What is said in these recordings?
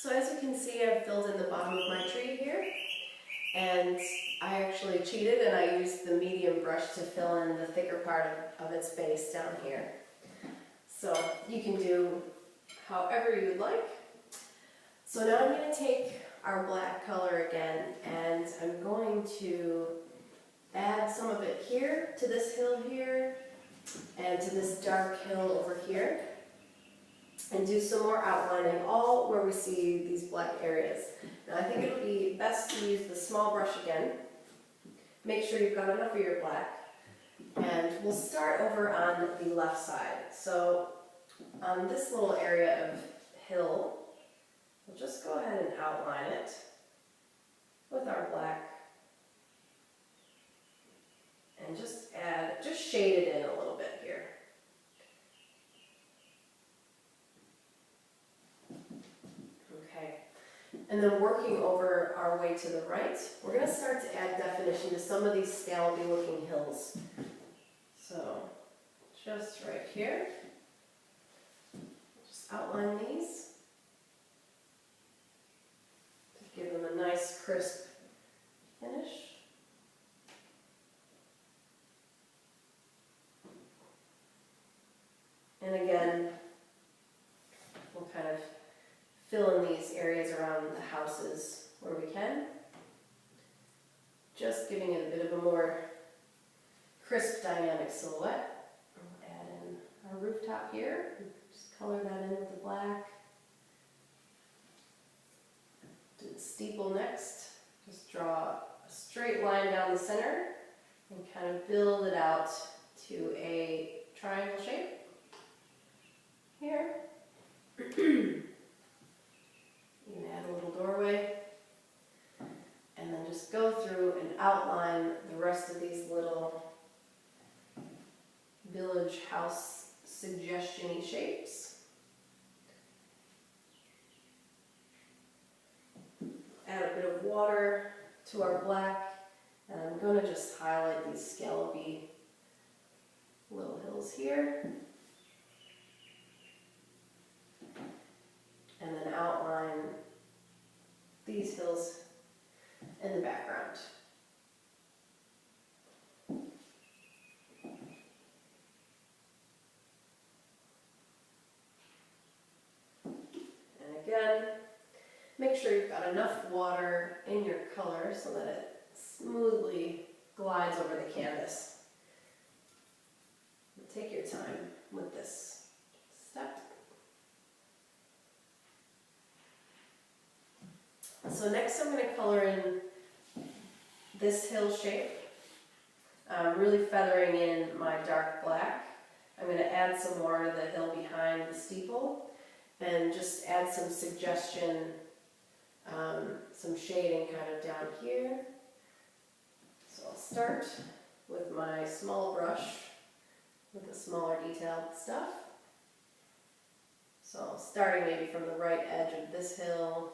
So as you can see, I've filled in the bottom of my tree here, and I actually cheated and I used the medium brush to fill in the thicker part of its base down here. So you can do however you would like. So now I'm going to take our black color again, and I'm going to add some of it here to this hill here and to this dark hill over here, and do some more outlining all where we see these black areas. Now I think it'll be best to use the small brush again. Make sure you've got enough of your black, and we'll start over on the left side. So on this little area of hill, we'll just go ahead and outline it with our black and just shade it in a little bit here. Okay, and then working over our way to the right, we're going to start to add definition to some of these scallopy looking hills. So just right here, just outline these. Give them a nice crisp finish. And again, we'll kind of fill in these areas around the houses where we can. Just giving it a bit of a more crisp, dynamic silhouette. We'll add in our rooftop here. Just color that in with the black. Do the steeple next. Just draw a straight line down the center and kind of build it out to a triangle shape here. You can add a little doorway, and then just go through and outline the rest of these little village house suggestion-y shapes. Add a bit of water to our black, and I'm going to just highlight these scallopy little hills here, and then outline these hills in the background. And again, make sure you've got enough water in your color so that it smoothly glides over the canvas. Take your time with this step. So next I'm going to color in this hill shape, really feathering in my dark black. I'm going to add some more to the hill behind the steeple and just add some suggestion, some shading kind of down here. So I'll start with my small brush with the smaller detailed stuff. So starting maybe from the right edge of this hill,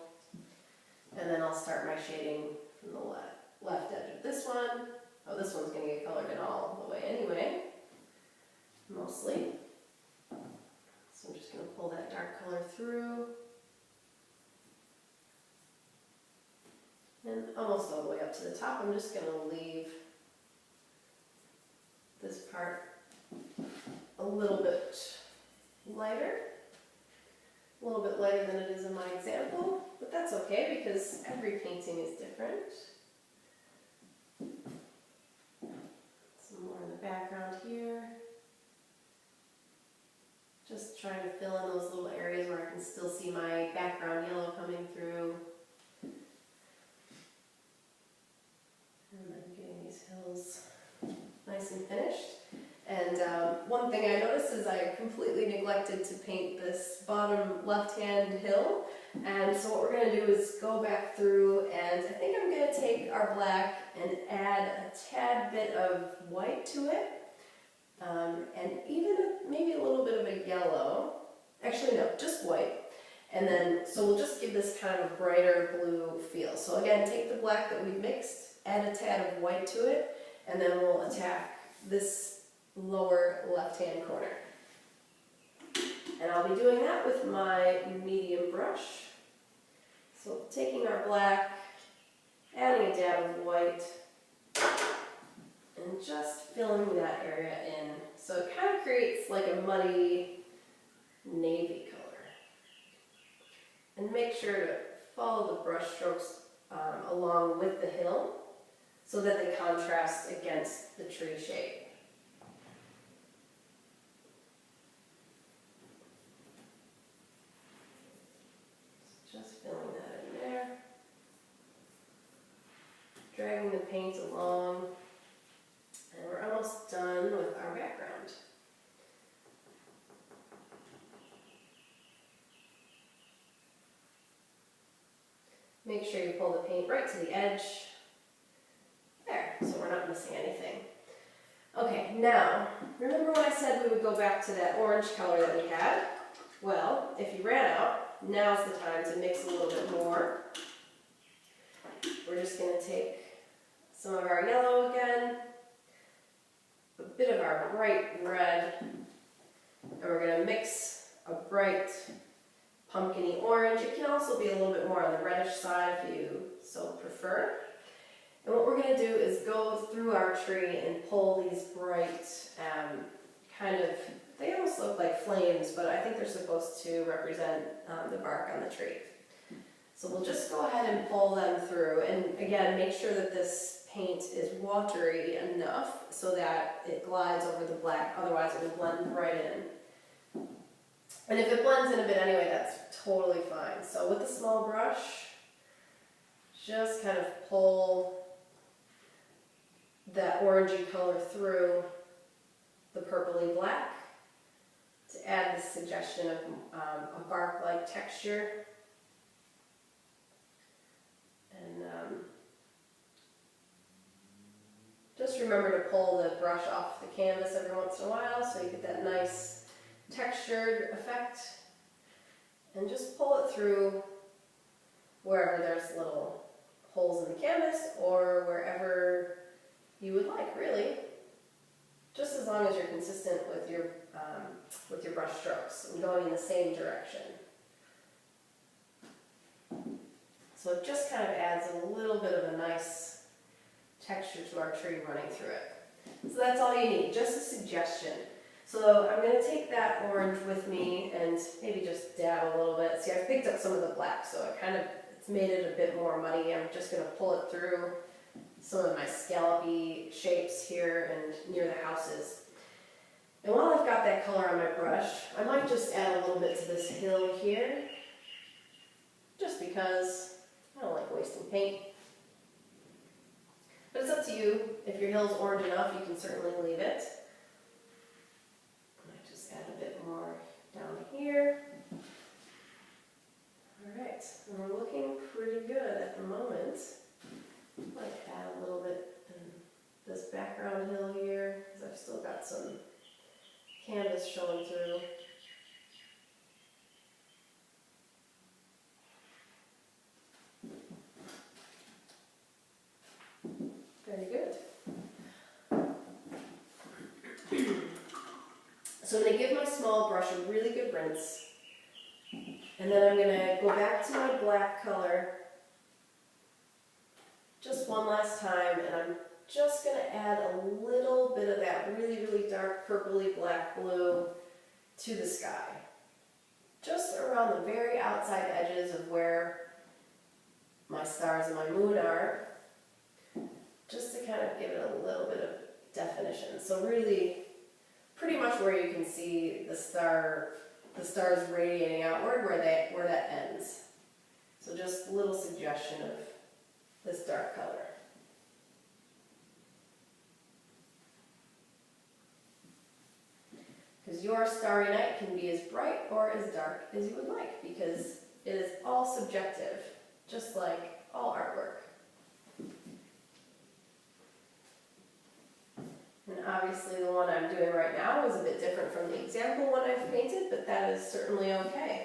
and then I'll start my shading from the left edge of this one. Oh, this one's going to get colored in all the way anyway, mostly. So I'm just going to pull that dark color through. And almost all the way up to the top, I'm just going to leave this part a little bit lighter. A little bit lighter than it is in my example, but that's okay because every painting is different. Some more in the background here. Just trying to fill in those little areas where I can still see my background yellow coming through. And then getting these hills nice and finished. And one thing I noticed is I completely neglected to paint this bottom left-hand hill. And so what we're going to do is go back through, and I think I'm going to take our black and add a tad bit of white to it. And even maybe a little bit of a yellow. Actually, no, just white. And then, so we'll just give this kind of a brighter blue feel. So again, take the black that we mixed, add a tad of white to it, and then we'll attack this lower left-hand corner. And I'll be doing that with my medium brush. So taking our black, adding a dab of white, and just filling that area in. So it kind of creates like a muddy navy color. And make sure to follow the brush strokes along with the hill so that they contrast against the tree shape. Just filling that in there. Dragging the paint along. And we're almost done with our background. Make sure you pull the paint right to the edge. There, so we're not missing anything. Okay, now, remember when I said we would go back to that orange color that we had? Well, if you ran out, now's the time to mix a little bit more. We're just going to take some of our yellow again, a bit of our bright red, and we're going to mix a bright pumpkin-y orange. It can also be a little bit more on the reddish side if you so prefer. And what we're going to do is go through our tree and pull these bright, they almost look like flames, but I think they're supposed to represent the bark on the tree. So we'll just go ahead and pull them through, and again, make sure that this paint is watery enough so that it glides over the black, otherwise it will blend right in. And if it blends in a bit anyway, that's totally fine. So with the small brush, just kind of pull that orangey color through the purpley black to add the suggestion of a bark-like texture. And just remember to pull the brush off the canvas every once in a while so you get that nice textured effect. And just pull it through wherever there's little holes in the canvas or wherever you would like, really. Just as long as you're consistent with your brush strokes and going in the same direction. So it just kind of adds a little bit of a nice texture to our tree running through it. So that's all you need, just a suggestion. So I'm going to take that orange with me and maybe just dab a little bit. See, I've picked up some of the black, so it's made it a bit more muddy. I'm just going to pull it through some of my scallopy shapes here and near the houses. And while I've got that color on my brush, I might just add a little bit to this hill here, just because I don't like wasting paint. But it's up to you. If your hill's orange enough, you can certainly leave it. I just add a bit more down here. Alright, and we're looking pretty good at the moment. Might add a little bit in this background hill here, because I've still got some canvas showing through. Very good. So I'm going to give my small brush a really good rinse, and then I'm going to go back to my black color just one last time, and I'm just going to add a little bit of that really, really dark purpley black blue to the sky. Just around the very outside edges of where my stars and my moon are, just to kind of give it a little bit of definition. So really, pretty much where you can see the stars radiating outward, where that ends. So just a little suggestion of this dark color. Because your starry night can be as bright or as dark as you would like, because it is all subjective, just like all artwork. And obviously the one I'm doing right now is a bit different from the example one I've painted, but that is certainly okay.